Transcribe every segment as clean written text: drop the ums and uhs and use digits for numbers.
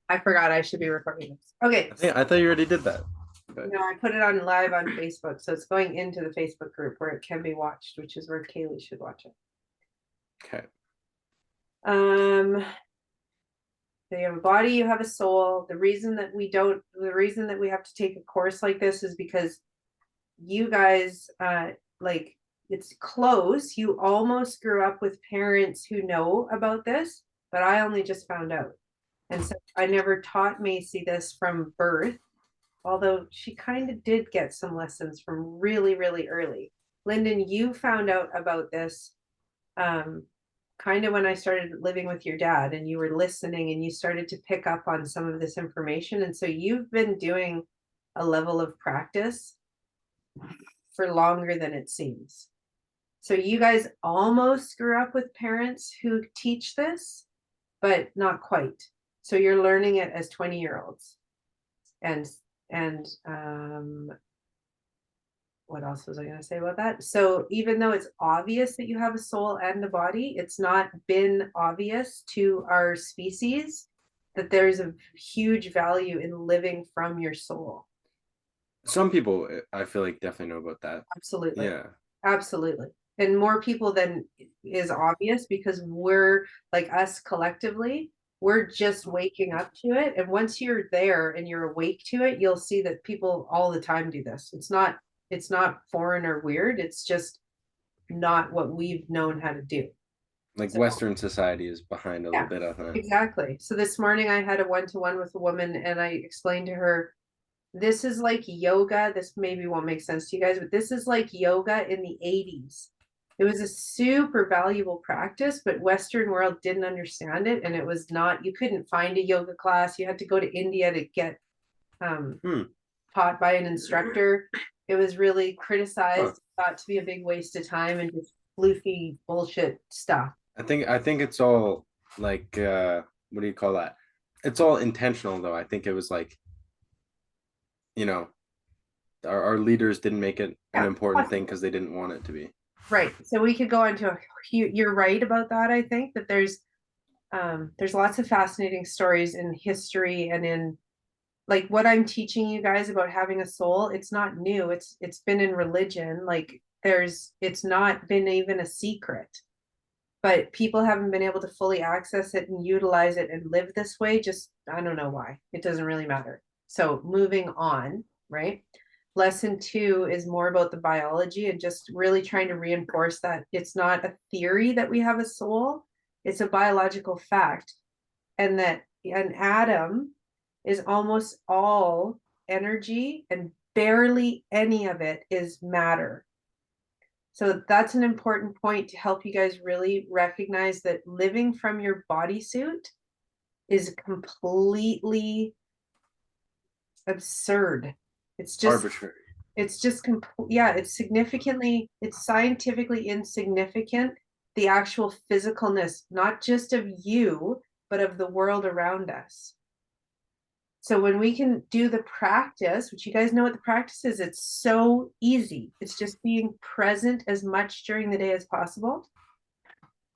I forgot I should be recording this. Okay. I thought you already did that. But No, I put it on live on Facebook, so it's going into the Facebook group where it can be watched, which is where Kaylee should watch it. okay. Um, so you have a body, you have a soul. The reason that we have to take a course like this is because you guys, like, it's close. You almost grew up with parents who know about this, but I only just found out. And so I never taught Macy this from birth, although she kind of did get some lessons from really, really early. Lyndon, you found out about this um, kind of when I started living with your dad, and you were listening and you started to pick up on some of this information. And so you've been doing a level of practice for longer than it seems. So you guys almost grew up with parents who teach this, but not quite. So you're learning it as 20-year-olds. And what else was I going to say about that? So even though it's obvious that you have a soul and a body, it's not been obvious to our species that there's a huge value in living from your soul. Some people, I feel like, definitely know about that. Absolutely. Yeah. Absolutely. And more people than is obvious, because we're like, us collectively, we're just waking up to it. And once you're there and you're awake to it, you'll see that people all the time do this. It's not foreign or weird. It's just not what we've known how to do. Like So Western society is behind a little yeah, bit of that. exactly. So this morning I had a one-to-one with a woman, and I explained to her, this is like yoga. This maybe won't make sense to you guys, but this is like yoga in the 80s. It was a super valuable practice, but Western world didn't understand it. And it was not, you couldn't find a yoga class. You had to go to India to get um, Hmm. taught by an instructor. It was really Huh. criticized, thought to be a big waste of time and just floofy bullshit stuff. I think it's all like what do you call that? It's all intentional though. I think it was like, you know, our leaders didn't make it an Yeah, important thing possible. because they didn't want it to be. Right. So we could go into you're right about that. I think that there's lots of fascinating stories in history and in, like, what I'm teaching you guys about having a soul. It's not new. It's been in religion. Like, it's not been even a secret, but people haven't been able to fully access it and utilize it and live this way. Just, I don't know why. It doesn't really matter. So moving on, right? Lesson two is more about the biology and just really trying to reinforce that it's not a theory that we have a soul, it's a biological fact. And that an atom is almost all energy and barely any of it is matter. So that's an important point to help you guys really recognize that living from your bodysuit is completely absurd. It's just Arbitrary. it's just yeah, it's scientifically insignificant, the actual physicalness, not just of you, but of the world around us. So when we can do the practice, which you guys know what the practice is, it's so easy. It's just being present as much during the day as possible.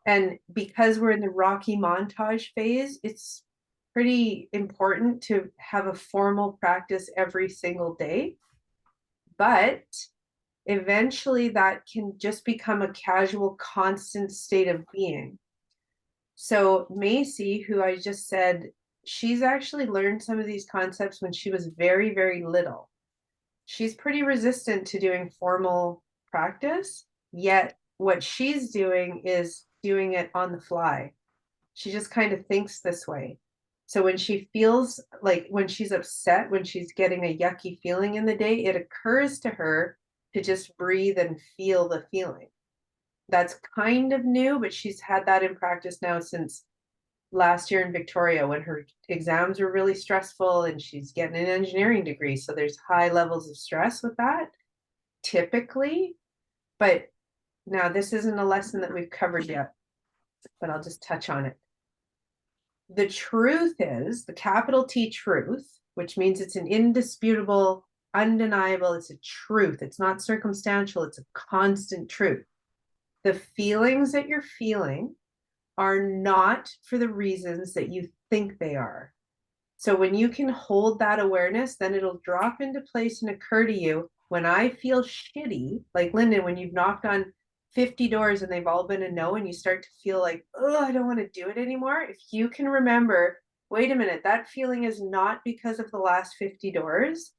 And because we're in the Rocky montage phase, it's pretty important to have a formal practice every single day. But eventually that can just become a casual, constant state of being. So Macy, who I just said, she's actually learned some of these concepts when she was very, very little. She's pretty resistant to doing formal practice, yet what she's doing is doing it on the fly. She just kind of thinks this way. So when she feels like, when she's upset, when she's getting a yucky feeling in the day, it occurs to her to just breathe and feel the feeling. That's kind of new, but she's had that in practice now since last year in Victoria when her exams were really stressful, and she's getting an engineering degree. So there's high levels of stress with that typically. But now this isn't a lesson that we've covered yet, but I'll just touch on it. The truth is, the capital T truth, which means it's an indisputable, undeniable, it's a truth. It's not circumstantial, it's a constant truth. The feelings that you're feeling are not for the reasons that you think they are. So when you can hold that awareness, then it'll drop into place and occur to you. When I feel shitty, like Lyndon, when you've knocked on 50 doors and they've all been a no, and you start to feel like, oh, I don't want to do it anymore. If you can remember, wait a minute, that feeling is not because of the last 50 doors.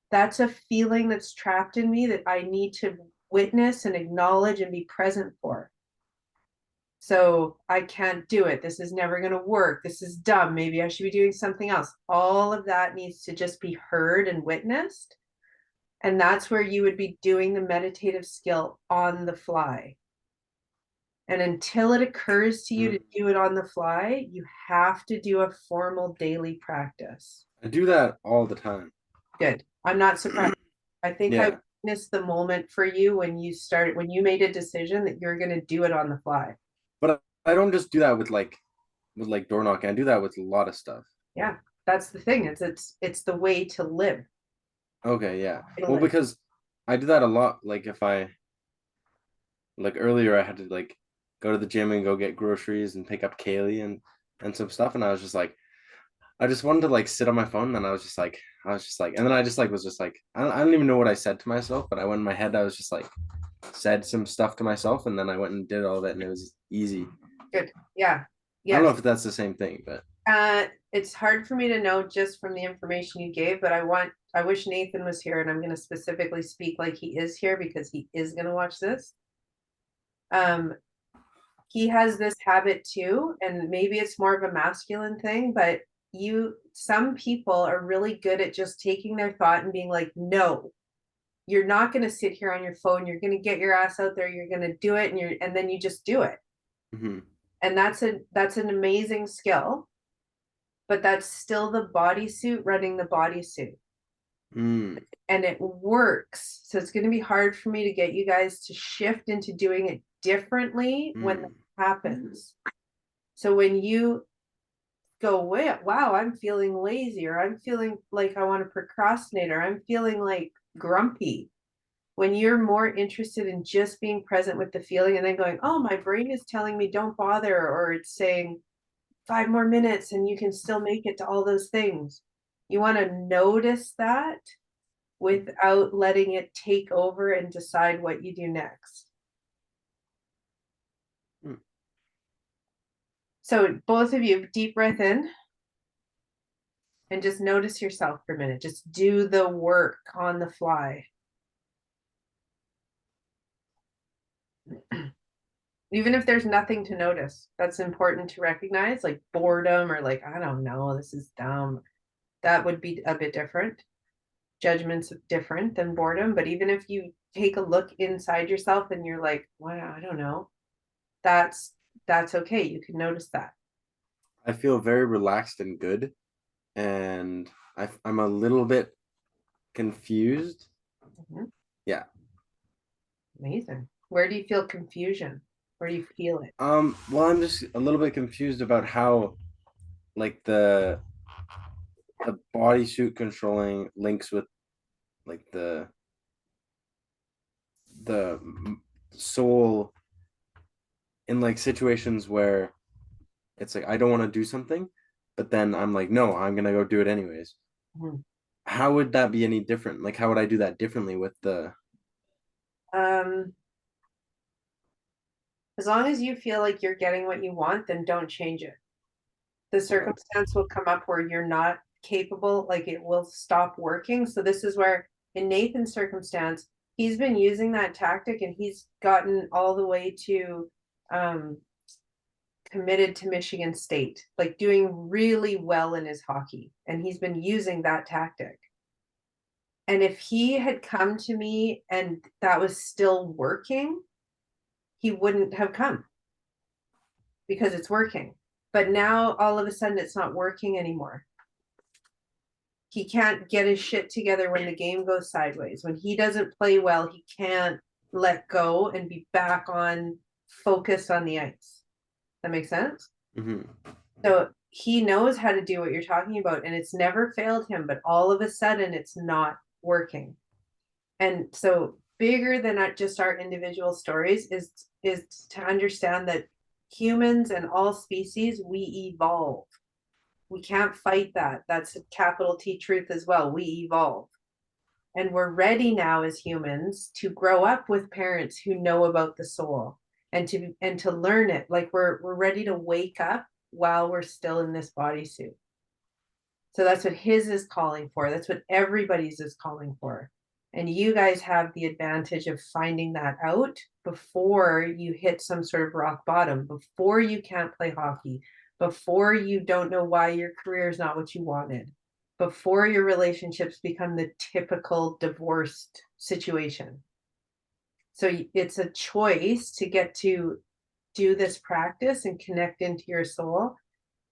That's a feeling that's trapped in me that I need to witness and acknowledge and be present for. So I can't do it. This is never going to work. This is dumb. Maybe I should be doing something else. All of that needs to just be heard and witnessed. And that's where you would be doing the meditative skill on the fly. And until it occurs to you to do it on the fly, you have to do a formal daily practice. I do that all the time. Good. I'm not surprised. I think I Yeah. witnessed the moment for you when you made a decision that you're going to do it on the fly. But I don't just do that with like door knocking. I do that with a lot of stuff. Yeah, that's the thing. It's the way to live. Okay, yeah. To Well, live. because I do that a lot. Like if I like earlier I had to like go to the gym and go get groceries and pick up Kaylee and some stuff, and I was just like I just wanted to like sit on my phone, and and then I just like was just like I don't even know what I said to myself, but I went in my head, I was just like said some stuff to myself, and then I went and did all of it, and it was easy. Good. Yeah. I don't know Yes. if that's the same thing, but It's hard for me to know just from the information you gave, but I wish Nathan was here, and I'm going to specifically speak like he is here because he is going to watch this. Um, he has this habit too, and maybe it's more of a masculine thing, but some people are really good at just taking their thought and being like, no, you're not going to sit here on your phone. You're going to get your ass out there. You're going to do it, and then you just do it. mhm. And that's an amazing skill, but that's still the bodysuit running the bodysuit. Mm, And it works. So it's going to be hard for me to get you guys to shift into doing it differently when that mm, happens. So when you go, wow, I'm feeling lazy, or I'm feeling like I want to procrastinate, or I'm feeling like grumpy. When you're more interested in just being present with the feeling and then going, oh, my brain is telling me don't bother, or it's saying 5 more minutes and you can still make it to all those things. You want to notice that without letting it take over and decide what you do next. mm. So both of you, deep breath in and just notice yourself for a minute. Just do the work on the fly. Even if there's nothing to notice, that's important to recognize, like boredom or like, I don't know, this is dumb. That would be a bit different. Judgment's different than boredom, but even if you take a look inside yourself and you're like, wow, I don't know, that's okay. You can notice that. I feel very relaxed and good, and I'm a little bit confused. Mhm. Yeah. Amazing. Where do you feel confusion? Where do you feel it? Well, I'm just a little bit confused about how like the bodysuit controlling links with like the soul in like situations where it's like I don't want to do something, but then I'm like, no, I'm gonna go do it anyways. Mhm. How would that be any different? Like, how would I do that differently with the? Um, as long as you feel like you're getting what you want, then don't change it. The Okay. circumstance will come up where you're not capable, like it will stop working. So this is where in Nathan's circumstance, he's been using that tactic and he's gotten all the way to um committed to Michigan State, like doing really well in his hockey. And he's been using that tactic. And if he had come to me and that was still working, he wouldn't have come because it's working. But now all of a sudden it's not working anymore. He can't get his shit together when the game goes sideways. When he doesn't play well, he can't let go and be back on focus on the ice. That makes sense? Mm-hmm. So he knows how to do what you're talking about, and it's never failed him, but all of a sudden it's not working. And so bigger than just our individual stories is to understand that humans and all species, we evolve. We can't fight that. That's a capital T truth as well. We evolve. And we're ready now as humans to grow up with parents who know about the soul and to learn it. Like we're ready to wake up while we're still in this bodysuit. So that's what his is calling for. That's what everybody's is calling for. And you guys have the advantage of finding that out before you hit some sort of rock bottom, before you can't play hockey, before you don't know why your career is not what you wanted, before your relationships become the typical divorced situation. So it's a choice to get to do this practice and connect into your soul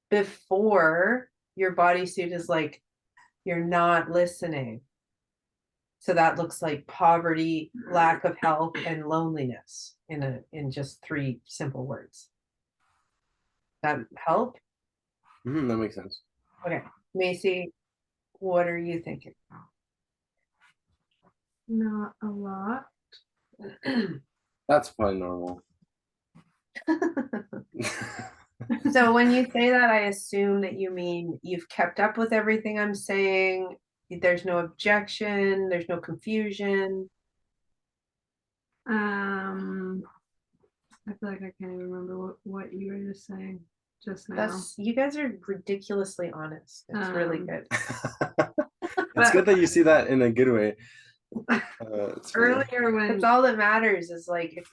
before your bodysuit is like, you're not listening. So that looks like poverty, lack of help, and loneliness in just 3 simple words. That help? That makes sense. Okay. Macy, what are you thinking? Not a lot. That's probably normal. So when you say that, I assume that you mean you've kept up with everything I'm saying. There's no objection, there's no confusion. I feel like I can't even remember what you were just saying just now. That's you guys are ridiculously honest. It's really good. It's good that you see that in a good way. It's funny. Earlier when That's all that matters is like if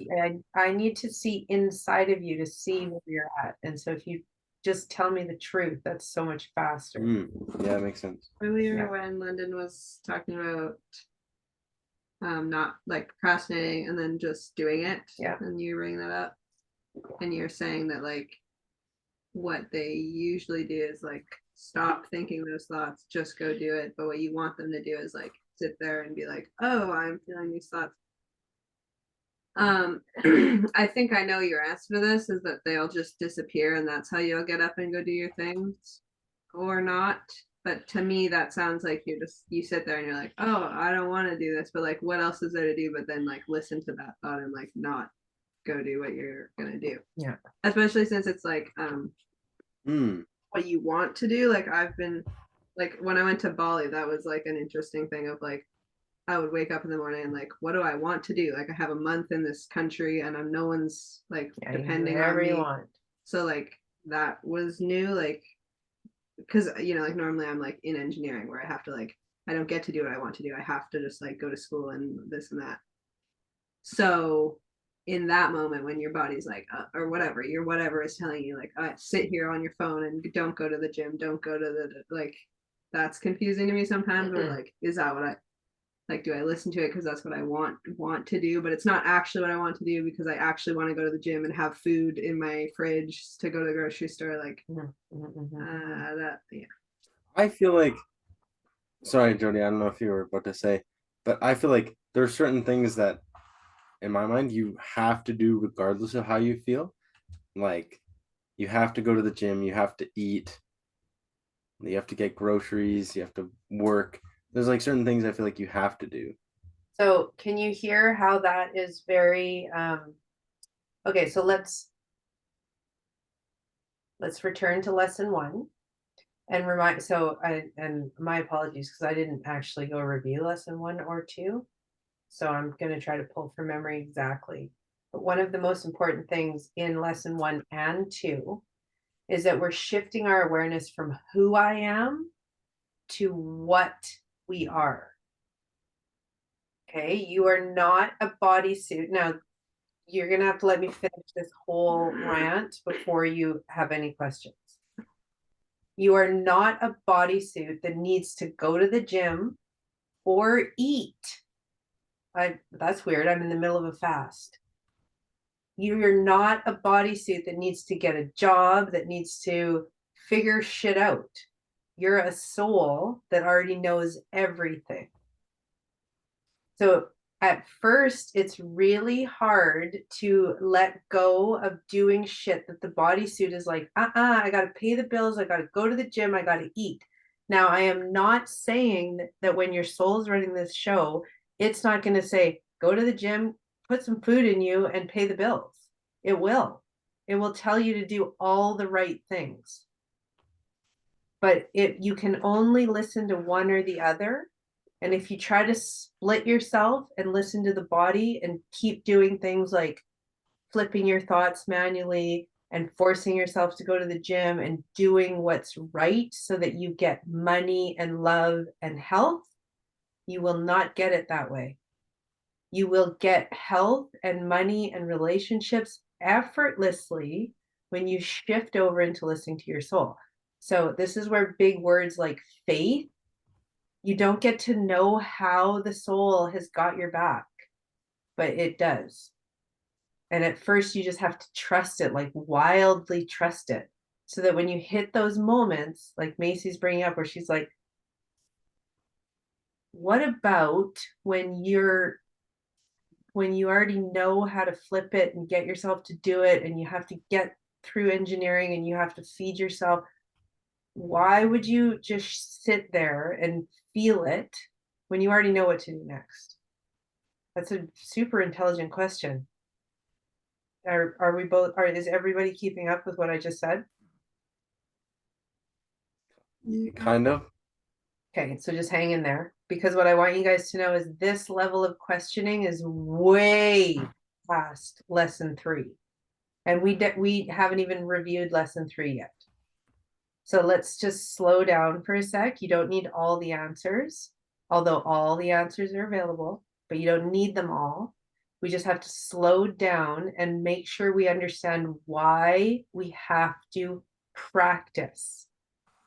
I need to see inside of you to see where you're at. And so if you just tell me the truth, that's so much faster. Yeah, it makes sense. earlier Yeah. when Lyndon was talking about not like procrastinating and then just doing it. Yeah. And you bring that up. And you're saying that like what they usually do is like stop thinking those thoughts, just go do it. But what you want them to do is like sit there and be like, oh, I'm feeling these thoughts. I think I know your answer to this is that they'll just disappear and that's how you'll get up and go do your things or not. But to me, that sounds like you sit there and you're like, oh, I don't want to do this, but like, what else is there to do? But then like listen to that thought and like not go do what you're gonna do. Yeah. Especially since it's like Mm. what you want to do. Like I've been like when I went to Bali, that was like an interesting thing of like I would wake up in the morning and like, what do I want to do? Like I have a month in this country and I'm no one's like depending on me. So like that was new, like because you know, like normally I'm like in engineering where I have to like I don't get to do what I want to do. I have to just like go to school and this and that. So in that moment when your body's like or whatever your whatever is telling you like sit here on your phone and don't go to the gym, don't go to the like that's confusing to me sometimes. Or like is that what I like, do I listen to it because that's what I want to do, but it's not actually what I want to do because I actually want to go to the gym and have food in my fridge to go to the grocery store. Like that, yeah. I feel like, sorry, Jody, I don't know if you were about to say, but I feel like there are certain things that, in my mind, you have to do regardless of how you feel. Like, you have to go to the gym, you have to eat, you have to get groceries, you have to work. There's like certain things I feel like you have to do. So can you hear how that is very okay, so let's return to lesson 1 and remind and my apologies because I didn't actually go review lesson 1 or 2. So I'm going to try to pull from memory exactly. But one of the most important things in lesson 1 and 2 is that we're shifting our awareness from who I am to what we are. Okay, you are not a bodysuit. Now, you're going to have to let me finish this whole rant before you have any questions. You are not a bodysuit that needs to go to the gym or eat. That's weird. I'm in the middle of a fast. You're not a bodysuit that needs to get a job, that needs to figure shit out. You're a soul that already knows everything. So at first, it's really hard to let go of doing shit that the bodysuit is like, I got to pay the bills. I got to go to the gym. I got to eat. Now, I am not saying that when your soul's running this show, it's not going to say, go to the gym, put some food in you and pay the bills. It will. It will tell you to do all the right things. but you can only listen to one or the other. And if you try to split yourself and listen to the body and keep doing things like flipping your thoughts manually and forcing yourself to go to the gym and doing what's right so that you get money and love and health, you will not get it that way. You will get health and money and relationships effortlessly when you shift over into listening to your soul. So this is where big words like faith, you don't get to know how the soul has got your back, but it does. And at first you just have to trust it, like wildly trust it. So that when you hit those moments, like Macy's bringing up, where she's like, what about when you already know how to flip it and get yourself to do it, and you have to get through engineering and you have to feed yourself? Why would you just sit there and feel it when you already know what to do next? That's a super intelligent question. Are we both, is everybody keeping up with what I just said? Kind of. Okay, so just hang in there, because what I want you guys to know is this level of questioning is way past lesson 3. And we haven't even reviewed lesson 3 yet. So let's just slow down for a sec. You don't need all the answers, although all the answers are available, but you don't need them all. We just have to slow down and make sure we understand why we have to practice.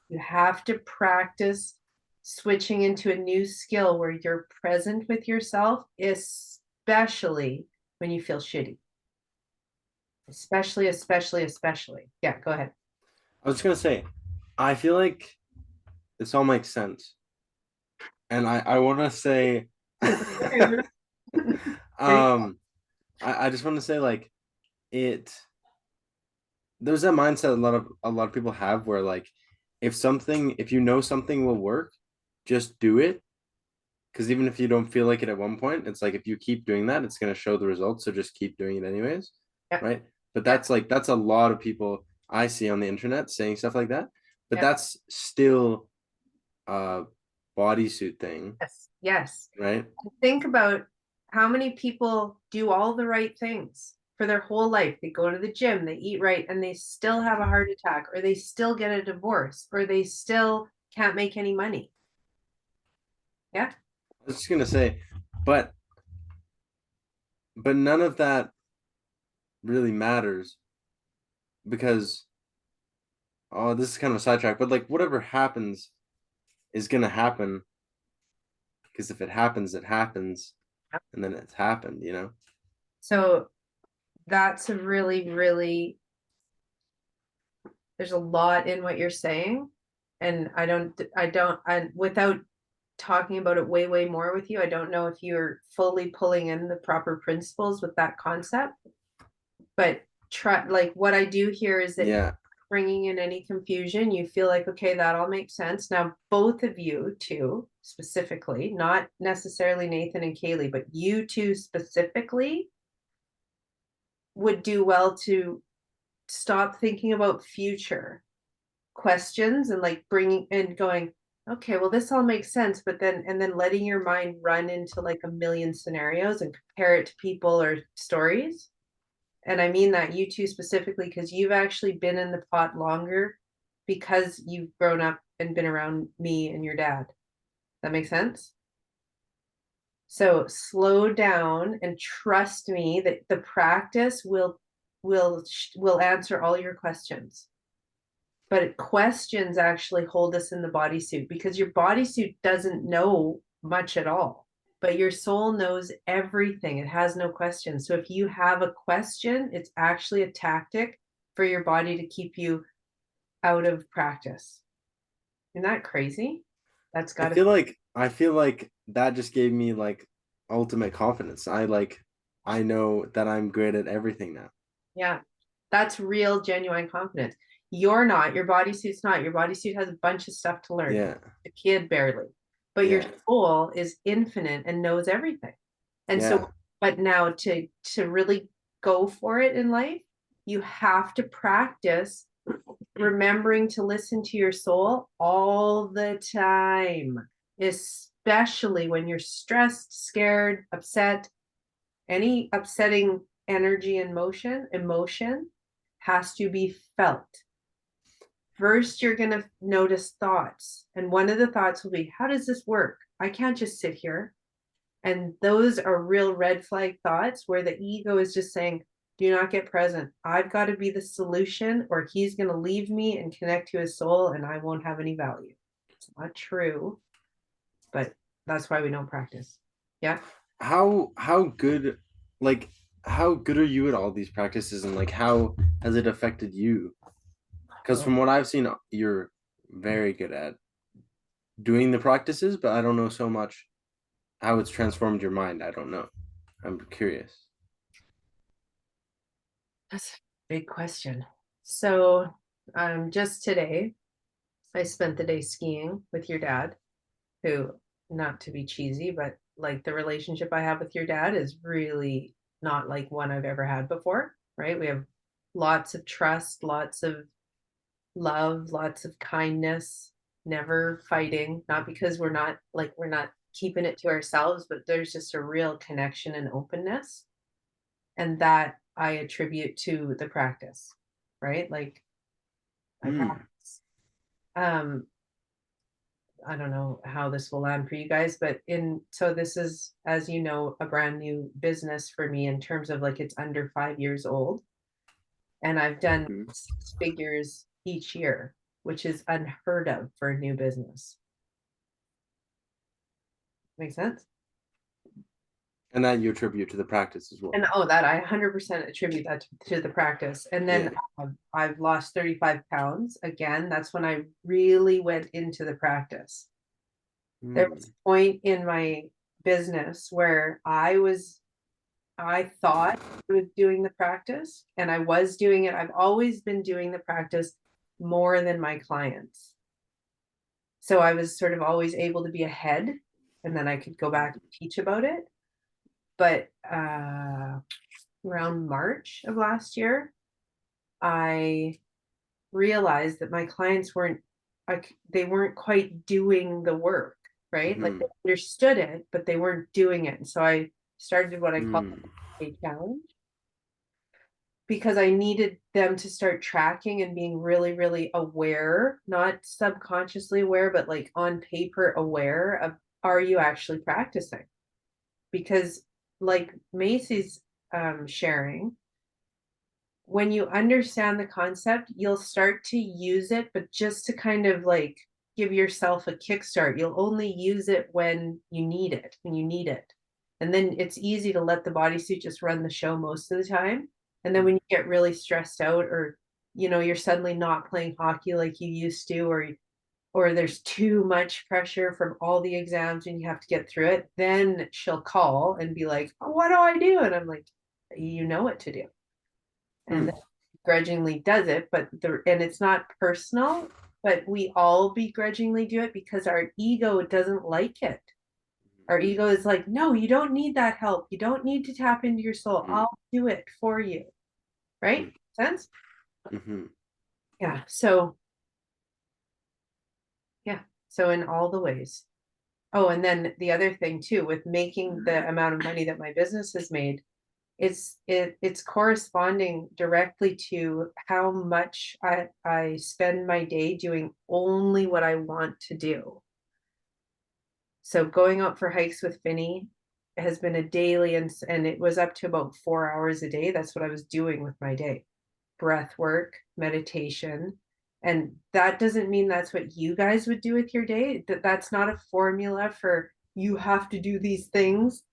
You have to practice switching into a new skill where you're present with yourself, especially when you feel shitty. Especially. Yeah, go ahead. I was just gonna say, I feel like this all makes sense, and I want to say, I just want to say like it. There's that mindset a lot of people have where like if you know something will work, just do it. Because even if you don't feel like it at one point, it's like if you keep doing that, it's gonna show the results. So just keep doing it anyways, Yeah. right? But that's a lot of people I see on the internet saying stuff like that. But Yeah. that's still a bodysuit thing, Yes. right? Think about how many people do all the right things for their whole life. They go to the gym, they eat right, and they still have a heart attack, or they still get a divorce, or they still can't make any money. Yeah. I was just gonna say, but none of that really matters because oh, this is kind of a sidetrack, but like whatever happens is gonna happen because if it happens, it happens, and then it's happened, you know. So that's a really, really, there's a lot in what you're saying. And I without talking about it way more with you, I don't know if you're fully pulling in the proper principles with that concept. But try, like what I do here is that Yeah, bringing in any confusion, you feel like, okay, that all makes sense. Now, both of you two specifically, not necessarily Nathan and Kaylee, but you two specifically would do well to stop thinking about future questions and like bringing and going, okay, well, this all makes sense, but then, and then letting your mind run into like a million scenarios and compare it to people or stories. And I mean that you two specifically, because you've actually been in the pot longer because you've grown up and been around me and your dad. That makes sense? So slow down and trust me that the practice will answer all your questions. But questions actually hold us in the bodysuit, because your bodysuit doesn't know much at all, but your soul knows everything. It has no questions. So if you have a question, it's actually a tactic for your body to keep you out of practice. Isn't that crazy? That's got to. I feel like that just gave me like ultimate confidence. I know that I'm great at everything now. Yeah, that's real, genuine confidence. You're not, your bodysuit's not. Your bodysuit has a bunch of stuff to learn. Yeah, A kid barely. But your yeah, soul is infinite and knows everything. And yeah. so, but now to really go for it in life, you have to practice remembering to listen to your soul all the time, especially when you're stressed, scared, upset. Any upsetting energy and emotion has to be felt. First, you're going to notice thoughts. And one of the thoughts will be, how does this work? I can't just sit here. And those are real red flag thoughts where the ego is just saying, do not get present. I've got to be the solution, or he's going to leave me and connect to his soul, and I won't have any value. It's not true, but that's why we don't practice. Yeah. How good, like, how good are you at all these practices, and like how has it affected you? Because from what I've seen, you're very good at doing the practices, but I don't know so much how it's transformed your mind. I don't know. I'm curious. That's a big question. So, just today, I spent the day skiing with your dad, who, not to be cheesy, but like the relationship I have with your dad is really not like one I've ever had before, right? We have lots of trust, lots of love, lots of kindness, never fighting, not because we're not keeping it to ourselves, but there's just a real connection and openness. And that I attribute to the practice, right? Like I practice. I don't know how this will land for you guys, but so this is, as you know, a brand new business for me in terms of like it's under 5 years old. And I've done 6 figures each year, which is unheard of for a new business. Make sense? And that you attribute to the practice as well. And that I 100% attribute that to the practice. And then I've lost 35 pounds. Again, that's when I really went into the practice. There was a point in my business where I thought I was doing the practice, and I was doing it. I've always been doing the practice more than my clients. So I was sort of always able to be ahead, and then I could go back and teach about it. But around March of last year, I realized that my clients weren't quite doing the work, right? Like they understood it, but they weren't doing it. And so I started what I call a challenge, because I needed them to start tracking and being really, really aware, not subconsciously aware, but like on paper aware of, are you actually practicing? Because like Macy's sharing, when you understand the concept, you'll start to use it, but just to kind of like give yourself a kickstart. You'll only use it when you need it, And then it's easy to let the bodysuit just run the show most of the time. And then when you get really stressed out, or, you're suddenly not playing hockey like you used to, or there's too much pressure from all the exams and you have to get through it, then she'll call and be like, oh, what do I do? And I'm like, you know what to do. And grudgingly does it, and it's not personal, but we all begrudgingly do it because our ego doesn't like it. Our ego is like, no, you don't need that help. You don't need to tap into your soul. I'll do it for you. Right? Sense? Yeah. So in all the ways. Oh, and then the other thing too, with making the amount of money that my business has made, it's corresponding directly to how much I spend my day doing only what I want to do. So going out for hikes with Finny has been a daily, and it was up to about 4 hours a day. That's what I was doing with my day. Breath work, meditation. And that doesn't mean that's what you guys would do with your day. That's not a formula for you have to do these things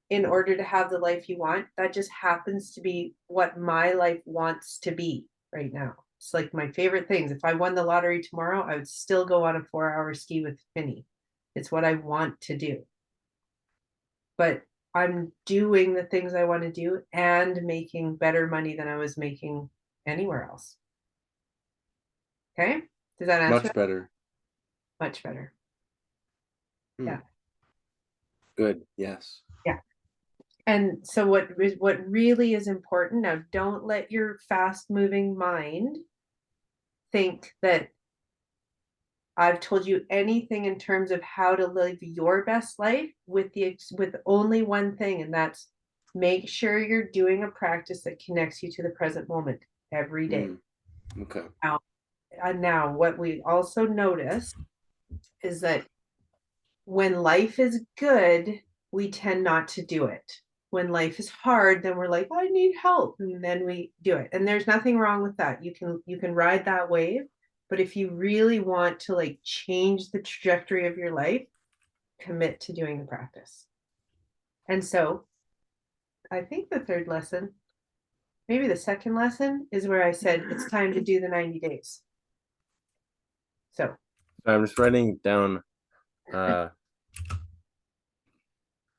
in order to have the life you want. That just happens to be what my life wants to be right now. It's like my favorite things. If I won the lottery tomorrow, I would still go on a 4-hour ski with Finny. It's what I want to do. But I'm doing the things I want to do and making better money than I was making anywhere else. Okay? Does that answer? Much better. Much better. Yeah. Good. Yes. Yeah. And so what really is important now, don't let your fast moving mind think that I've told you anything in terms of how to live your best life with only one thing, and that's make sure you're doing a practice that connects you to the present moment every day. Okay. Now, what we also notice is that when life is good, we tend not to do it. When life is hard, then we're like, I need help, and then we do it. And there's nothing wrong with that. You can ride that wave, but if you really want to like change the trajectory of your life, commit to doing the practice. And so I think the third lesson, maybe the second lesson, is where I said it's time to do the 90 days. So I'm just writing down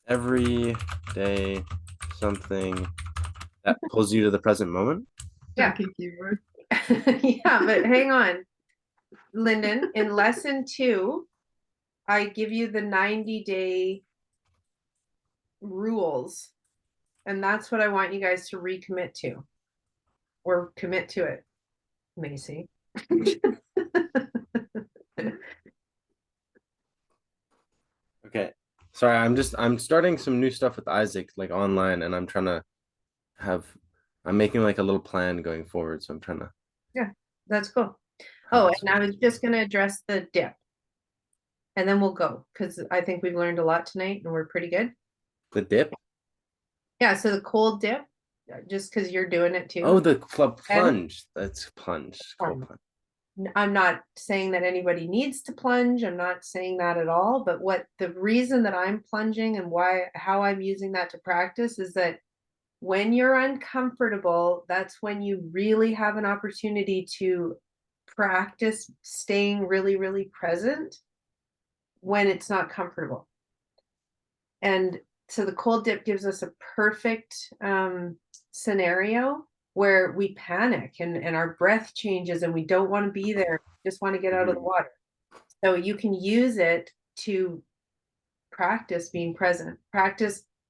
every day something that pulls you to the present moment. yeah. Junkie keyword. Yeah, but hang on, Lyndon. In lesson 2, I give you the 90-day rules, and that's what I want you guys to recommit to, or commit to it, Macy. Okay. Sorry, I'm starting some new stuff with Isaac like online, and I'm making like a little plan going forward. So I'm trying to Yeah, that's cool. have Oh, it and I was just going to address the dip, and then we'll go, because I think we've learned a lot tonight and we're pretty good. the dip. Yeah, so the cold dip, just because you're doing it too. Oh, the club And- plunge. That's plunge. Cold plunge. I'm not saying that anybody needs to plunge. I'm not saying that at all. But what the reason that I'm plunging and how I'm using that to practice is that when you're uncomfortable, that's when you really have an opportunity to practice staying really, really present when it's not comfortable. And so the cold dip gives us a perfect scenario where we panic and our breath changes and we don't want to be there, just want to get out of the water. So you can use it to practice being present,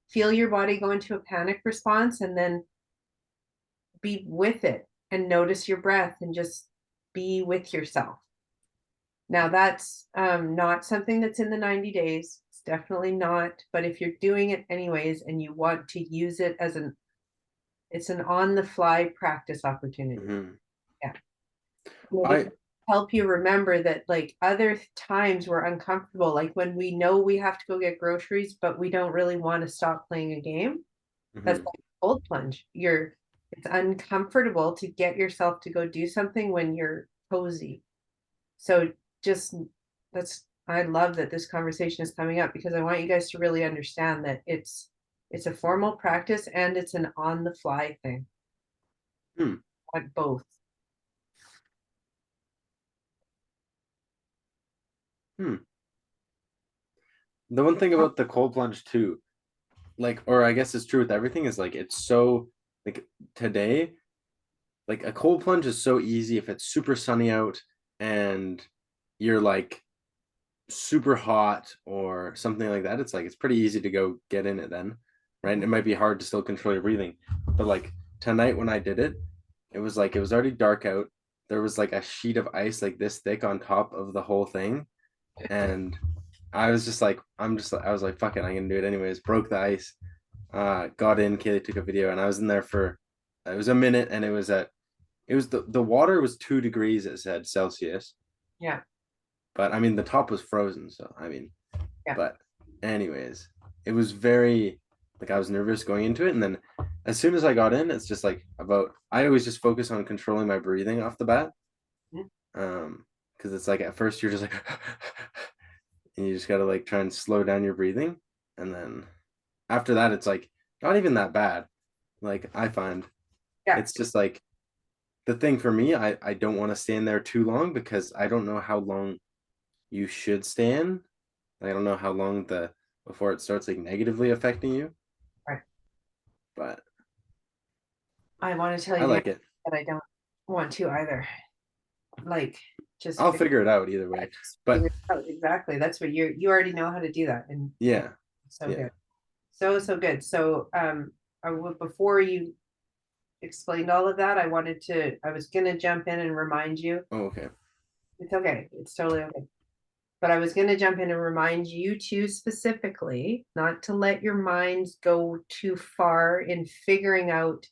feel your body go into a panic response, and then be with it and notice your breath and just be with yourself. Now that's not something that's in the 90 days. It's definitely not. But if you're doing it anyways and you want to use it as it's an on the fly practice opportunity. Yeah. I Help you remember that like other times we're uncomfortable, like when we know we have to go get groceries, but we don't really want to stop playing a game. That's like a cold plunge. It's uncomfortable to get yourself to go do something when you're cozy. So I love that this conversation is coming up, because I want you guys to really understand that it's a formal practice and it's an on the fly thing. Like both. The one thing about the cold plunge too, like, or I guess it's true with everything, is like it's so like today, like a cold plunge is so easy if it's super sunny out and you're like super hot or something like that. It's like it's pretty easy to go get in it then, right? And it might be hard to still control your breathing, but like tonight when I did it, it was already dark out. There was like a sheet of ice like this thick on top of the whole thing, and I was just like, I was like, fuck it, I'm gonna do it anyways. Broke the ice, got in. Kaylee took a video, and I was in there for it was a minute, and it was the water was 2 degrees, it said Celsius. Yeah. But I mean, the top was frozen, so I mean, yeah. But anyways, it was very like I was nervous going into it, and then as soon as I got in, it's just like I always just focus on controlling my breathing off the bat, because it's like at first you're just like, and you just gotta like try and slow down your breathing, and then after that, it's like not even that bad. Like I find, it's just like the thing for me. I don't want to stand there too long because I don't know how long you should stand. I don't know how long before it starts like negatively affecting you. Right. But I want to tell you I like it. that I don't want to either. Like just I'll figure it out either way. But exactly, that's what you already know how to do that, and yeah, so good, so good. So before you explained all of that, I was gonna jump in and remind you. Oh, okay. It's okay. It's totally okay. But I was gonna jump in and remind you too specifically, not to let your minds go too far in figuring out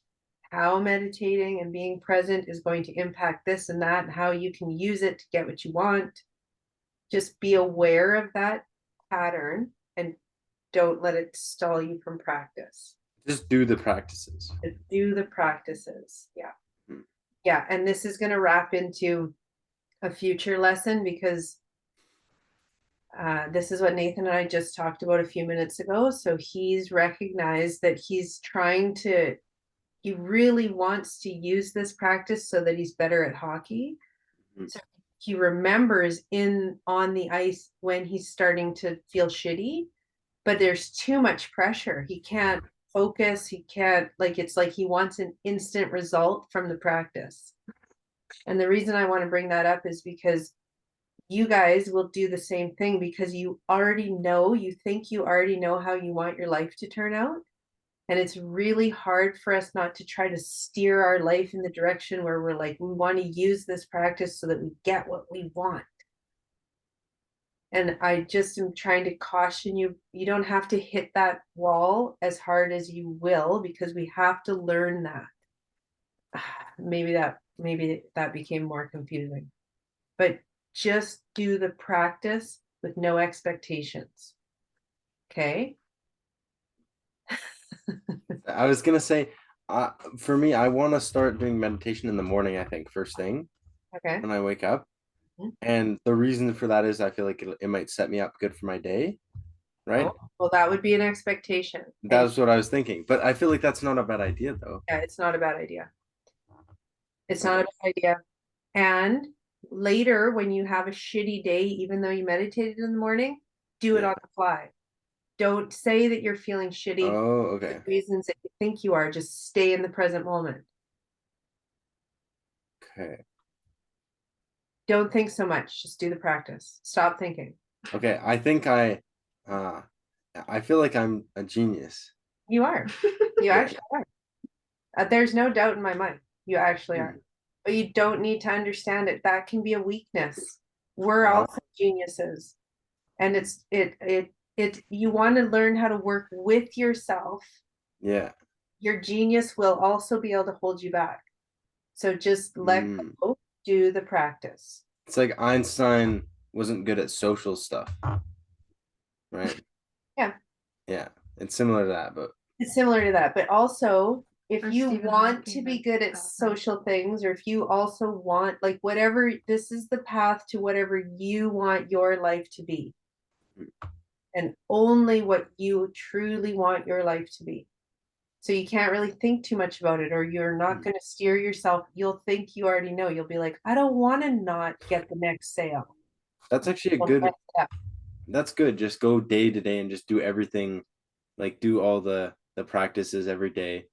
how meditating and being present is going to impact this and that, and how you can use it to get what you want. Just be aware of that pattern and don't let it stall you from practice. Just do the practices. Do the practices. Yeah. Hmm. Yeah. And this is going to wrap into a future lesson because this is what Nathan and I just talked about a few minutes ago. So he's recognized that he really wants to use this practice so that he's better at hockey. Mhm. So he remembers on the ice when he's starting to feel shitty, but there's too much pressure. He can't focus. He can't, it's like he wants an instant result from the practice. And the reason I want to bring that up is because you guys will do the same thing because you think you already know how you want your life to turn out. And it's really hard for us not to try to steer our life in the direction where we're like, we want to use this practice so that we get what we want. And I just am trying to caution you, you don't have to hit that wall as hard as you will, because we have to learn that. Maybe that became more confusing, but just do the practice with no expectations. Okay. I was gonna say, for me, I want to start doing meditation in the morning. I think first thing Okay. when I wake up, Mhm. and the reason for that is I feel like it might set me up good for my day, right? Oh, well, that would be an expectation. That's what I was thinking, but I feel like that's not a bad idea though. Yeah, it's not a bad idea. It's not Okay. a bad idea. And later, when you have a shitty day, even though you meditated in the morning, do it Yeah. on the fly. Don't say that you're feeling shitty Oh, for okay. the reasons that you think you are. Just stay in the present moment. Okay. Don't think so much. Just do the practice. Stop thinking. Okay. Uh, I feel like I'm a genius. You are. You Yeah. actually are. There's no doubt in my mind. You actually are. Hmm. But you don't need to understand it. That can be a weakness. We're Uh, also geniuses. And you want to learn how to work with yourself. yeah. Your genius will also be able to hold you back. So just let Mm. go, do the practice. It's like Einstein wasn't good at social stuff, right? Yeah. Yeah. It's similar to that, but It's similar to that. But also, if Or you Stephen want to Hawking be or good at Albert. social things, or if you also want, like, whatever, this is the path to whatever you want your life to be. And only what you truly want your life to be. So you can't really think too much about it, or you're not going to steer yourself. You'll think you already know. You'll be like, I don't want to not get the next sale. that's actually a Well, good, next step. that's good. Just go day to day and just do everything, like do all the practices every day,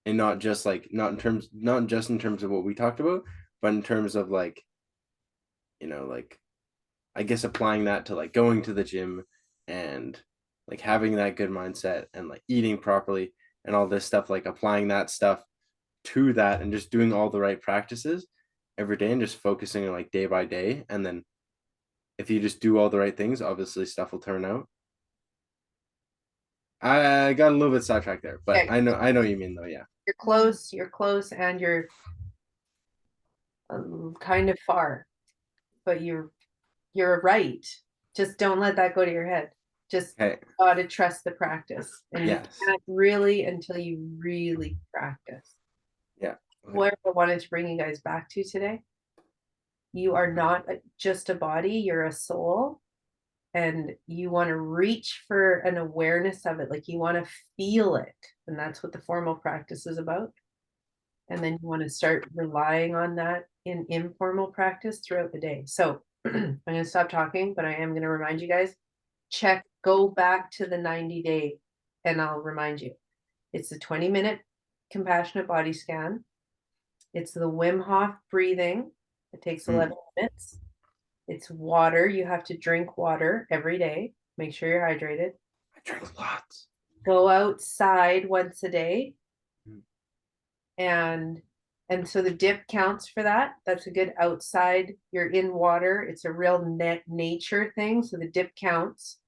and not just like not just in terms of what we talked about, but in terms of like, like I guess applying that to like going to the gym and like having that good mindset and like eating properly and all this stuff, like applying that stuff to that and just doing all the right practices every day and just focusing on like day by day. And then if you just do all the right things, obviously stuff will turn out. I got a little bit sidetracked there, but Yeah, I know what you mean though. Yeah. you're close, and you're kind of far, but you're right. Just don't let that go to your head. Just Okay. gotta trust the practice, and you Yes. can't really until you really practice. Yeah. Okay. What I wanted to bring you guys back to today, you are not just a body, you're a soul, and you want to reach for an awareness of it, like you want to feel it, and that's what the formal practice is about. And then you want to start relying on that in informal practice throughout the day. So I'm going to stop talking, but I am going to remind you guys, go back to the 90-day, and I'll remind you. It's a 20-minute compassionate body scan. It's the Wim Hof breathing. It takes 11 minutes. It's water. You have to drink water every day. Make sure you're hydrated. I drink lots. Go outside once a day. And so the dip counts for that. That's a good outside. You're in water. It's a real net nature thing. So the dip counts.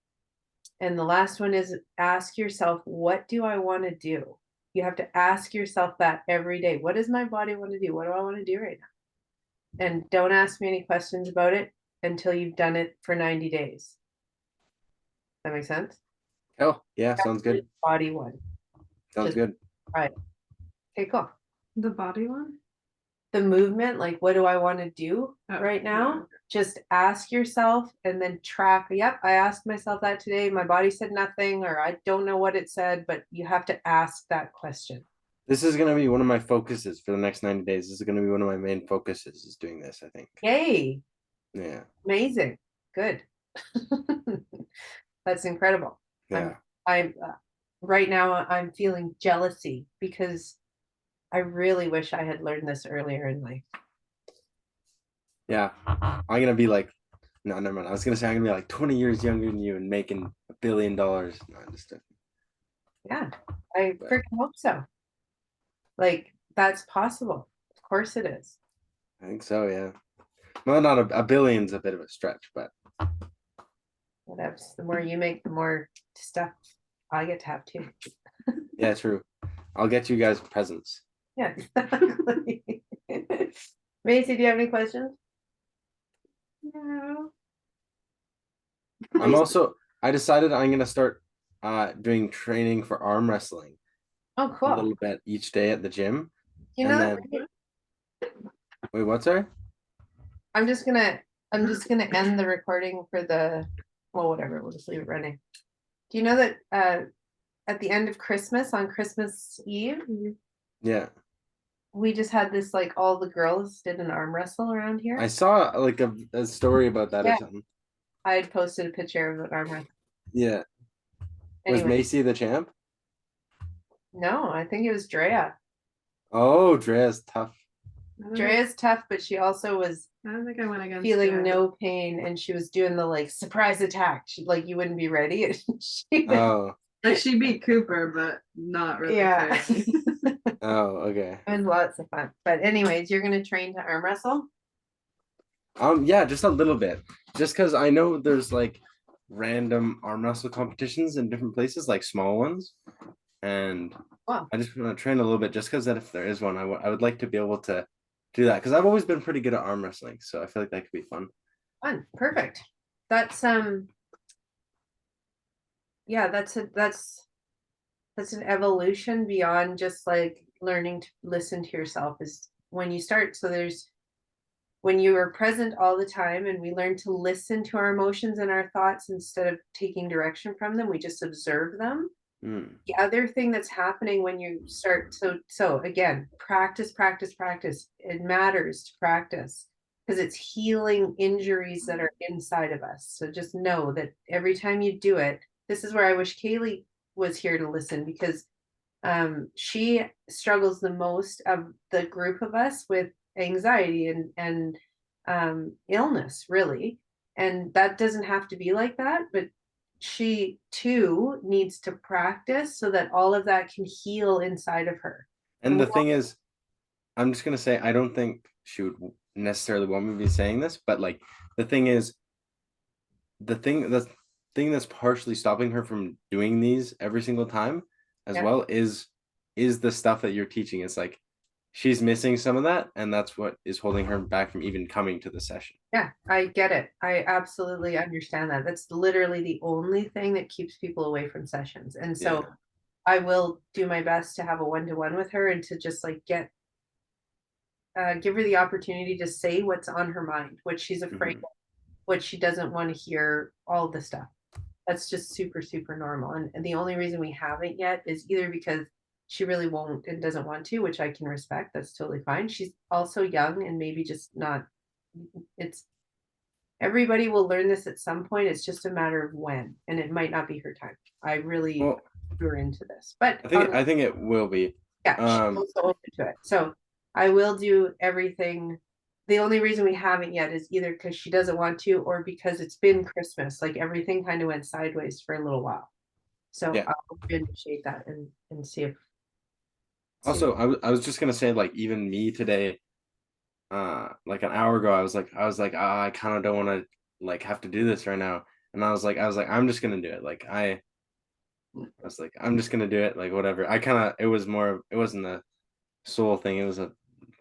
And the last one is ask yourself, what do I want to do? You have to ask yourself that every day. What does my body want to do? What do I want to do right now? And don't ask me any questions about it until you've done it for 90 days. That makes sense? Oh, yeah, sounds good. Body one. Sounds Just- good. Right. Okay, cool. The body one? The movement, like what do I want to do Oh, right now? okay. Just ask yourself and then track. Yep, I asked myself that today. My body said nothing, or I don't know what it said, but you have to ask that question. This is gonna be one of my focuses for the next 90 days. This is gonna be one of my main focuses is doing this, I think. Yay, Yeah. amazing. Good. That's incredible. Yeah. I'm right now I'm feeling jealousy because I really wish I had learned this earlier in life. Yeah. I'm gonna be like, no, never mind. I was gonna say I'm gonna be like 20 years younger than you and making $1 billion. No, I'm just Yeah, I But- freaking hope so. Like that's possible. Of course it is. I think so, yeah. Well, not a billion's a bit of a stretch, but Whatever. The more you make, the more stuff I get to have too. yeah, true. I'll get you guys presents. Yeah, exactly. Macy, do you have any questions? No. I decided I'm gonna start doing training for arm wrestling Oh, a cool. little bit each day at the gym. You and know, then- Wait, what's sorry? I'm just gonna end the recording for the, well, whatever, we'll just leave it running. Do you know that at the end of Christmas, on Christmas Eve, Yeah. we just had this, like, all the girls did an arm wrestle around here? I saw like a story about that Yeah. or something. I had posted a picture of an arm wrestle. Yeah. Was Anyway, Macy the champ? no, I think it was Drea. Oh, Drea's tough. Drea's tough, but she also was I don't think I went against feeling Dad. no pain, and she was doing the like surprise attack. She, like, you wouldn't be ready. She would- Oh, Like she beat Cooper, but not really. yeah. fair. oh, okay. It was lots of fun. But anyways, you're gonna train to arm wrestle? Yeah, just a little bit. Just because I know there's like random arm wrestle competitions in different places, like small ones, and Wow. I just want to train a little bit. Just because that if there is one, I would like to be able to do that because I've always been pretty good at arm wrestling, so I feel like that could be fun. Fun. Perfect. That's yeah, that's an evolution beyond just like learning to listen to yourself is when you start. So there's when you are present all the time and we learn to listen to our emotions and our thoughts instead of taking direction from them, we just observe them. Mm. The other thing that's happening when you start, so again, practice. It matters to practice because it's healing injuries that are inside of us. So just know that every time you do it, this is where I wish Kaylee was here to listen, because she struggles the most of the group of us with anxiety and illness, really. And that doesn't have to be like that, but she too needs to practice so that all of that can heal inside of her. And the thing is, I'm just gonna say I don't think she would necessarily want me to be saying this, but like the thing is, the thing that's partially stopping her from doing these every single time as Yeah. well is the stuff that you're teaching. It's like she's missing some of that, and that's what is holding her back from even coming to the session. Yeah, I get it. I absolutely understand that. That's literally the only thing that keeps people away from sessions. And so Yeah. I will do my best to have a one-to-one with her and to just like give her the opportunity to say what's on her mind, what she's afraid of, what she doesn't want to hear, all the stuff. That's just super, super normal. And the only reason we haven't yet is either because she really won't and doesn't want to, which I can respect. That's totally fine. She's also young and maybe just not, it's everybody will learn this at some point. It's just a matter of when, and it might not be her time. I really Well, threw her into this, but I think it will be. yeah, she's also open to it. So I will do everything. The only reason we haven't yet is either because she doesn't want to or because it's been Christmas. Like everything kind of went sideways for a little while. So Yeah. I'll initiate that and see Also, I was just gonna say, like, even me today, like an hour ago, I was like, ah, I kind of don't want to like have to do this right now. And I was like, I'm just gonna do it. Like I was like, I'm just gonna do it, like whatever. I kind of, it was more, it wasn't a soul thing, it was a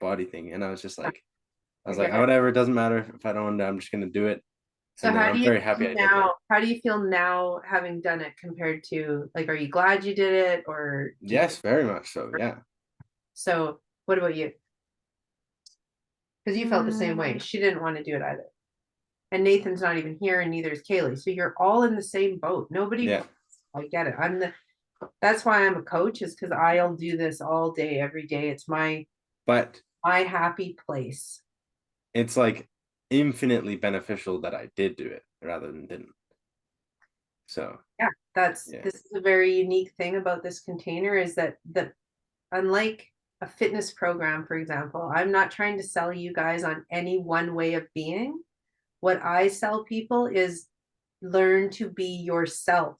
body thing. And I was just like, I was I like, get "Ah, it. whatever, it doesn't matter if I don't want to, I'm just gonna do it. So And how I'm do you very happy feel I did that. now? How do you feel now having done it compared to like, are you glad you did it or do you, Yes, very much so. Yeah. so what about you? Because you felt the same way. She didn't want to do it either. And Nathan's not even here, and neither is Kaylee. So you're all in the same boat. Nobody, Yeah. I get it. That's why I'm a coach, is because I'll do this all day, every day. It's But my happy place. it's like infinitely beneficial that I did do it rather than didn't. So Yeah, yeah. this is a very unique thing about this container, is that unlike a fitness program, for example, I'm not trying to sell you guys on any one way of being. What I sell people is learn to be yourself.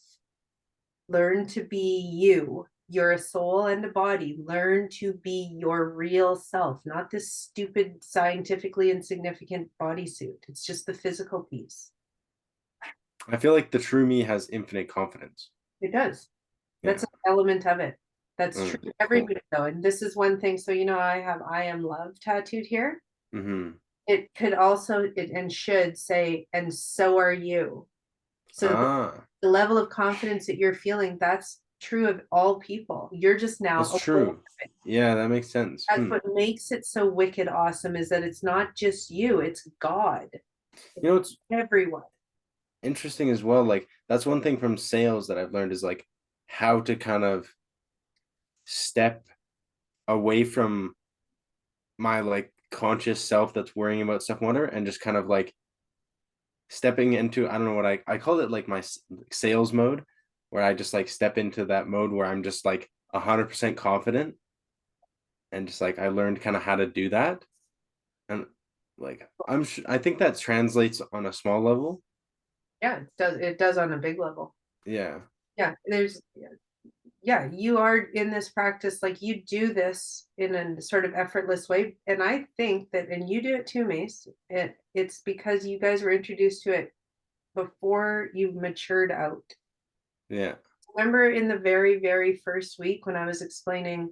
Learn to be you. You're a soul and a body. Learn to be your real self, not this stupid, scientifically insignificant bodysuit. It's just the physical piece. I feel like the true me has infinite confidence. It does. Yeah. That's an element of it. That's true for Cool. everybody though. And this is one thing. So, I have I am love tattooed here. Mm-hmm. It could also, and should say, and so are you. So Ah, the level of confidence that you're feeling, that's true of all people. You're just now that's aware of true. it. Yeah, that makes sense. That's what makes it so wicked awesome, is that it's not just you, it's God. You know, it's Everyone. interesting as well. Like that's one thing from sales that I've learned is like how to kind of step away from my like conscious self that's worrying about stuff wonder and just kind of like stepping into, I don't know what I call it, like my sales mode, where I just like step into that mode where I'm just like 100% confident, and just like I learned kind of how to do that. And like I think that translates on a small level. Yeah, it does on a big level. Yeah. Yeah, yeah, you are in this practice, like you do this in a sort of effortless way. And I think that, and you do it too, Mace, it's because you guys were introduced to it before you matured out. Yeah. Remember in the very, very first week when I was explaining,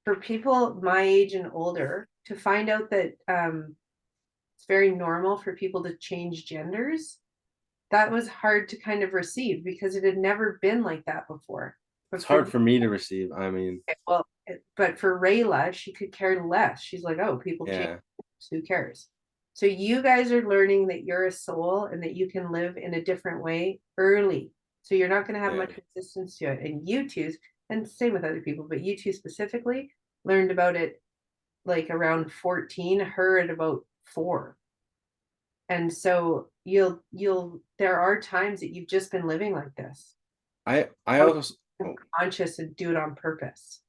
for people my age and older, to find out that it's very normal for people to change genders, that was hard to kind of receive because it had never been like that before. But It's for hard for me to receive. I mean, but for Rayla, she could care less. She's like, oh, people change. yeah. Who cares? So you guys are learning that you're a soul and that you can live in a different way early. So you're not going to have Yeah. much resistance to it. And you two, and same with other people, but you two specifically learned about it like around 14, her at about 4. And so there are times that you've just been living like this. I also Conscious and do it on purpose.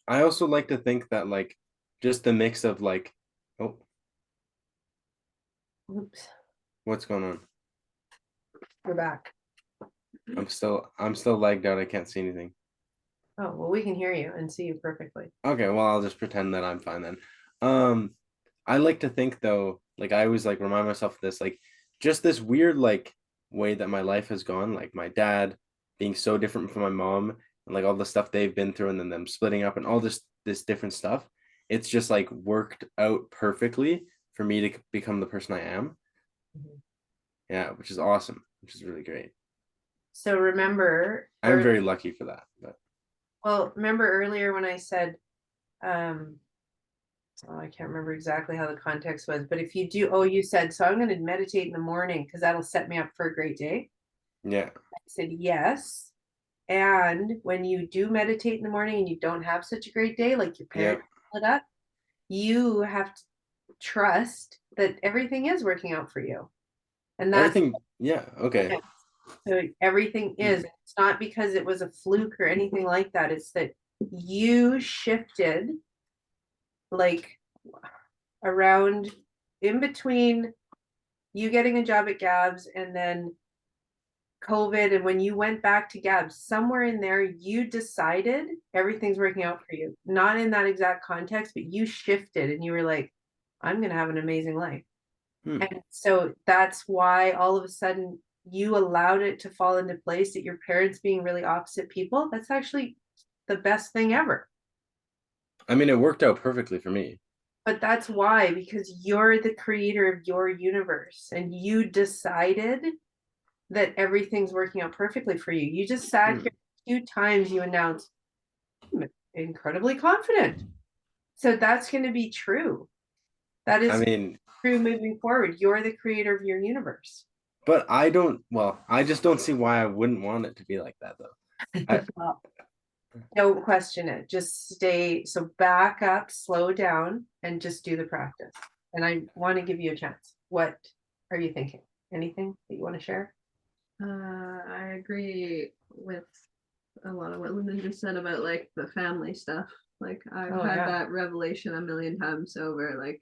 I also like to think that like just the mix of like, oh, Oops, what's going on? we're back. I'm still lagged out. I can't see anything. Oh, well, we can hear you and see you perfectly. Okay, well I'll just pretend that I'm fine then. Um, I like to think though, like I always like remind myself of this, like just this weird like way that my life has gone, like my dad being so different from my mom and like all the stuff they've been through and then them splitting up and all this different stuff. It's just like worked out perfectly for me to become the person I am. Mhm. Yeah, which is awesome, which is really great. So remember, I'm very lucky for that. But remember earlier when I said, um, oh, I can't remember exactly how the context was, but if you do, oh, you said, so I'm going to meditate in the morning because that'll set me up for a great day. yeah, I said, yes. And when you do meditate in the morning and you don't have such a great day, like your yeah, parents split up, you have to trust that everything is working out for you. And that's everything. Yeah, okay. so everything is. It's not because it was a fluke or anything like that. It's that you shifted like around in between you getting a job at Gabs and then COVID and when you went back to Gab, somewhere in there, you decided everything's working out for you. Not in that exact context, but you shifted and you were like, I'm going to have an amazing life. And so that's why all of a sudden you allowed it to fall into place that your parents being really opposite people, that's actually the best thing ever. I mean, it worked out perfectly for me. But that's why, because you're the creator of your universe and you decided that everything's working out perfectly for you. You just sat here 2 times, you announced, I'm incredibly confident. So that's going to be true. That I is mean, true moving forward. You're the creator of your universe. but I just don't see why I wouldn't want it to be like that though. Don't question it. Just stay. So back up, slow down, and just do the practice. And I want to give you a chance. What are you thinking? Anything that you want to share? I agree with a lot of what Lyndon just said about like the family stuff. Like I've had that revelation a million times over. Like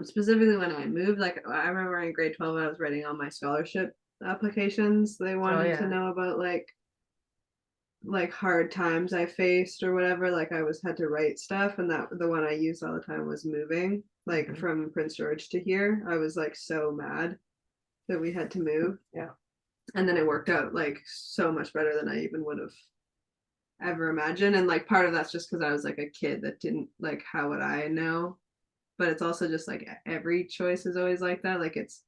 specifically when I moved, like I remember in grade 12 I was writing all my scholarship applications. They wanted to know about like hard times I faced or whatever. Like I had to write stuff, and that the one I used all the time was moving, like from Prince George to here. I was like so mad that we had to move. Yeah. And then it worked out like so much better than I even would have ever imagined. And like part of that's just because I was like a kid that didn't like, how would I know? But it's also just like every choice is always like that. Like it's,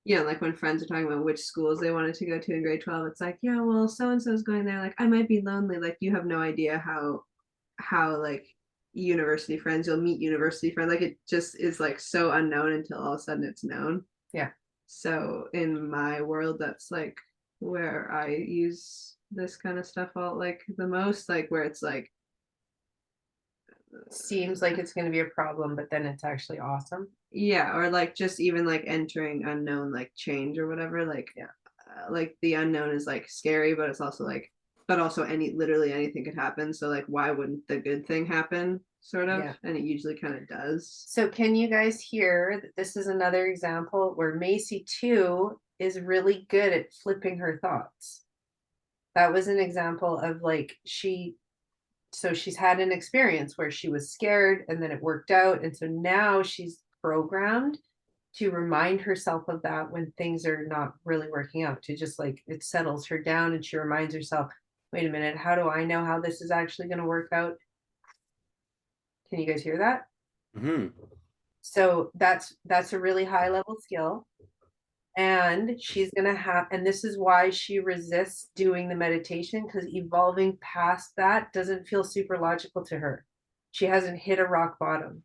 like when friends are talking about which schools they wanted to go to in grade 12, it's like, yeah, well, so and so's going there. Like I might be lonely. Like you have no idea how like university friends, you'll meet university friends. Like it just is like so unknown until all of a sudden it's known. Yeah. So in my world, that's like where I use this kind of stuff all like the most, like where it's like seems like it's going to be a problem, but then it's actually awesome. Yeah, or like just even like entering unknown like change or whatever. Like like the unknown is like scary, but it's also like, but also literally anything could happen. So like, why wouldn't the good thing happen? Sort of, and it usually kind of does. So can you guys hear that this is another example where Macy too is really good at flipping her thoughts? That was an example of like so she's had an experience where she was scared and then it worked out. And so now she's programmed to remind herself of that when things are not really working out, to just like it settles her down and she reminds herself, wait a minute, how do I know how this is actually going to work out? Can you guys hear that? So that's a really high level skill. And she's going to have, and this is why she resists doing the meditation, because evolving past that doesn't feel super logical to her. She hasn't hit a rock bottom.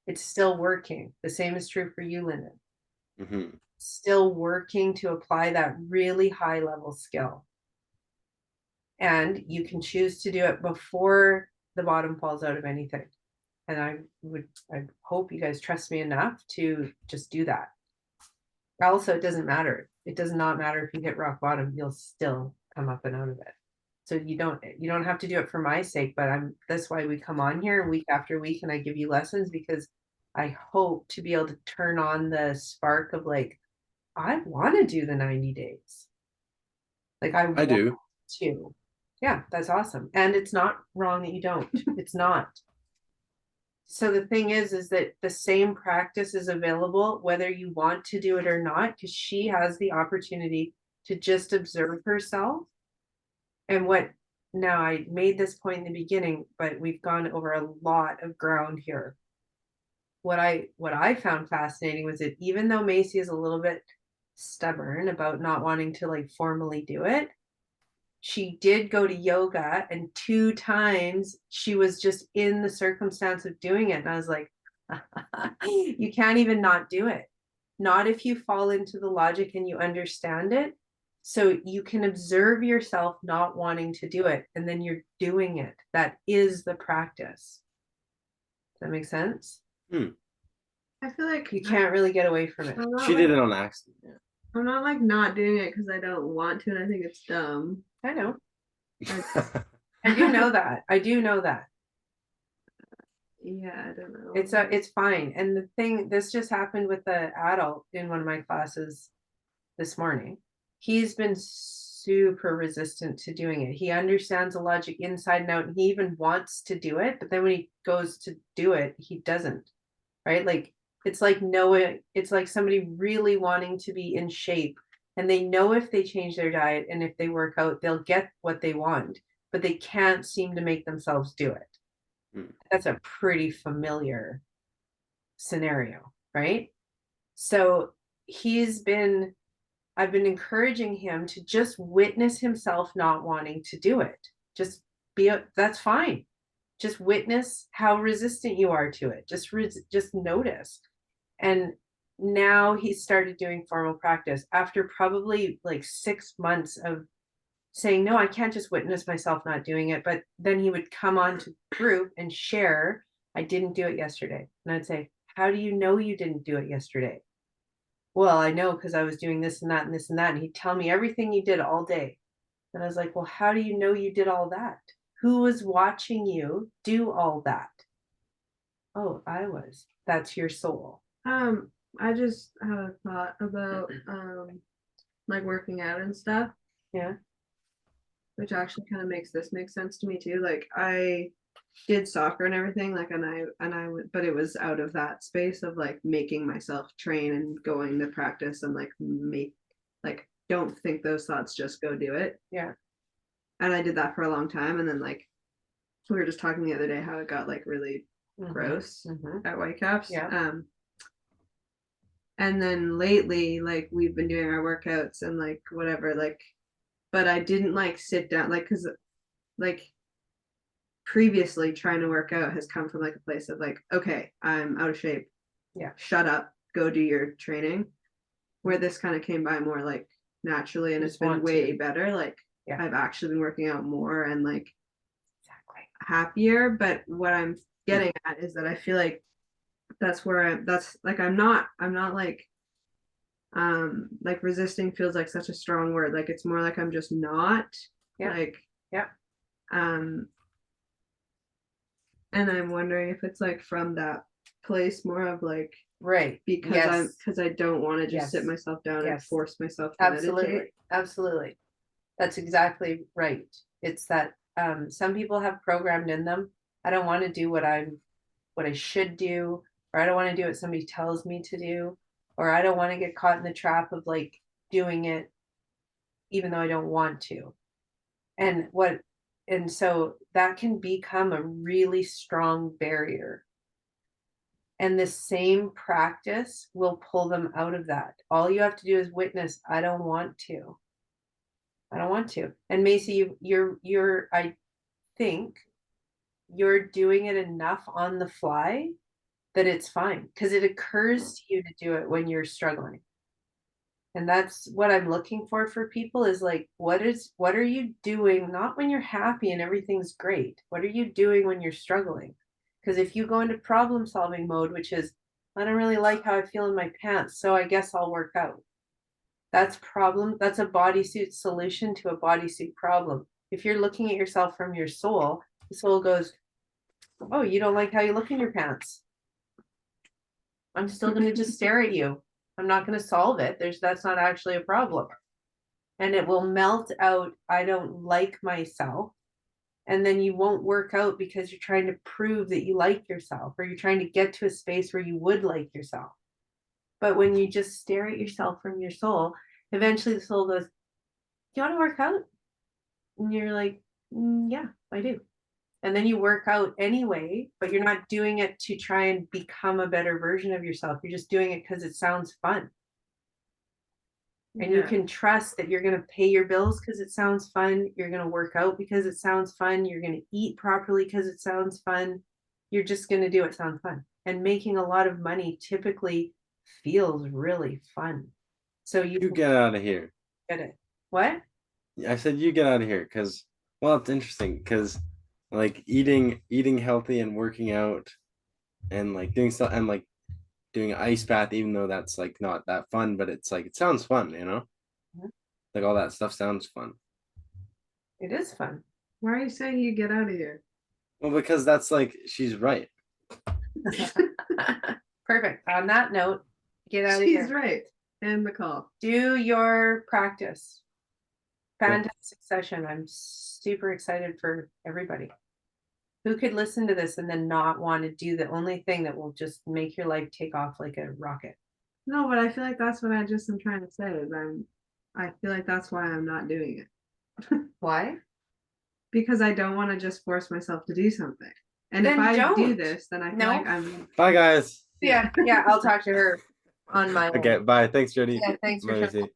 It's still working. The same is true for you, Lyndon. Still working to apply that really high level skill. And you can choose to do it before the bottom falls out of anything. And I hope you guys trust me enough to just do that. Also, it doesn't matter. It does not matter if you hit rock bottom, you'll still come up and out of it. So you don't have to do it for my sake, but that's why we come on here week after week and I give you lessons, because I hope to be able to turn on the spark of like, I want to do the 90 days. Like I do too. Yeah, that's awesome. And it's not wrong that you don't. It's not. So the thing is that the same practice is available whether you want to do it or not, because she has the opportunity to just observe herself. And now I made this point in the beginning, but we've gone over a lot of ground here. What I found fascinating was that even though Macy is a little bit stubborn about not wanting to like formally do it, she did go to yoga, and 2 times she was just in the circumstance of doing it. And I was like, you can't even not do it. Not if you fall into the logic and you understand it. So you can observe yourself not wanting to do it, and then you're doing it. That is the practice. Does that make sense? I feel like you can't really get away from it. She did it on accident. Yeah. I'm not like not doing it because I don't want to, and I think it's dumb. I know. I do know that. I do know that. Yeah, I don't know. It's fine. And the thing, this just happened with the adult in one of my classes this morning. he's been super resistant to doing it. He understands the logic inside and out, and he even wants to do it, but then when he goes to do it, he doesn't. Right? Like it's like knowing, it's like somebody really wanting to be in shape, and they know if they change their diet and if they work out, they'll get what they want, but they can't seem to make themselves do it. Mm. That's a pretty familiar scenario, right? So I've been encouraging him to just witness himself not wanting to do it. Just that's fine. Just witness how resistant you are to it. Just notice. And now he started doing formal practice after probably like 6 months of saying, no, I can't just witness myself not doing it. But then he would come on to group and share, I didn't do it yesterday. And I'd say, how do you know you didn't do it yesterday? Well, I know because I was doing this and that and this and that. And he'd tell me everything you did all day. And I was like, well, how do you know you did all that? Who was watching you do all that? Oh, I was. That's your soul. I just had a thought about like working out and stuff, Yeah. which actually kind of makes this make sense to me too. Like I did soccer and everything, like and I would, but it was out of that space of like making myself train and going to practice and like make like don't think those thoughts, just go do it. Yeah. And I did that for a long time, and then like we were just talking the other day how it got like really gross at Whitecaps. Yeah. And then lately, like we've been doing our workouts and like whatever, like, but I didn't like sit down, like, cause like previously trying to work out has come from like a place of like, okay, I'm out of shape. Yeah. Shut up, go do your training. Where this kind of came by more like naturally, and it's been way better. Like Yeah. I've actually been working out more and like Exactly. happier. But what I'm getting at is that I feel like that's where that's like I'm not like resisting feels like such a strong word. Like it's more like I'm just not. Yeah. Like yeah. And I'm wondering if it's like from that place more of like right because I don't want to just sit Yes. myself down and Yes. force myself to Absolutely. meditate. Absolutely. That's exactly right. It's that some people have programmed in them, I don't want to do what I should do, or I don't want to do what somebody tells me to do, or I don't want to get caught in the trap of like doing it even though I don't want to. And so that can become a really strong barrier. And the same practice will pull them out of that. All you have to do is witness, I don't want to. I don't want to. And Macy, you're I think you're doing it enough on the fly that it's fine, because it occurs to you to do it when you're struggling. And that's what I'm looking for people is like, what are you doing? Not when you're happy and everything's great. What are you doing when you're struggling? Because if you go into problem solving mode, which is, I don't really like how I feel in my pants, so I guess I'll work out. That's a bodysuit solution to a bodysuit problem. If you're looking at yourself from your soul, the soul goes, oh, you don't like how you look in your pants. I'm still going to just stare at you. I'm not going to solve it. That's not actually a problem. And it will melt out, I don't like myself. And then you won't work out because you're trying to prove that you like yourself, or you're trying to get to a space where you would like yourself. But when you just stare at yourself from your soul, eventually the soul goes, do you want to work out? And you're like, yeah, I do. And then you work out anyway, but you're not doing it to try and become a better version of yourself. You're just doing it because it sounds fun. And you can trust that you're going to pay your bills because it sounds fun. You're going to work out because it sounds fun. You're going to eat properly because it sounds fun. You're just going to do it sounds fun. And making a lot of money typically feels really fun. So you get out of here. Get it. What? I said you get out of here because, well, it's interesting because like eating healthy and working out and like doing stuff and like doing an ice bath, even though that's like not that fun, but it's like it sounds fun, you know? Mhm. Like all that stuff sounds fun. It is fun. Why are you saying you get out of here? Well, because that's like she's right. Perfect. On that note, get out of here. She's right. And the call. Do your practice. Yeah. Fantastic session. I'm super excited for everybody. Who could listen to this and then not want to do the only thing that will just make your life take off like a rocket? No, but I feel like that's what I just am trying to say is I feel like that's why I'm not doing it. Why? Because I don't want to just force myself to do something. And if Then I do don't. this, then I feel No. like I'm Bye, guys. Yeah, I'll talk to her on my own. Okay, bye. Thanks, Jody. Yeah, thanks for Bye, showing Missy.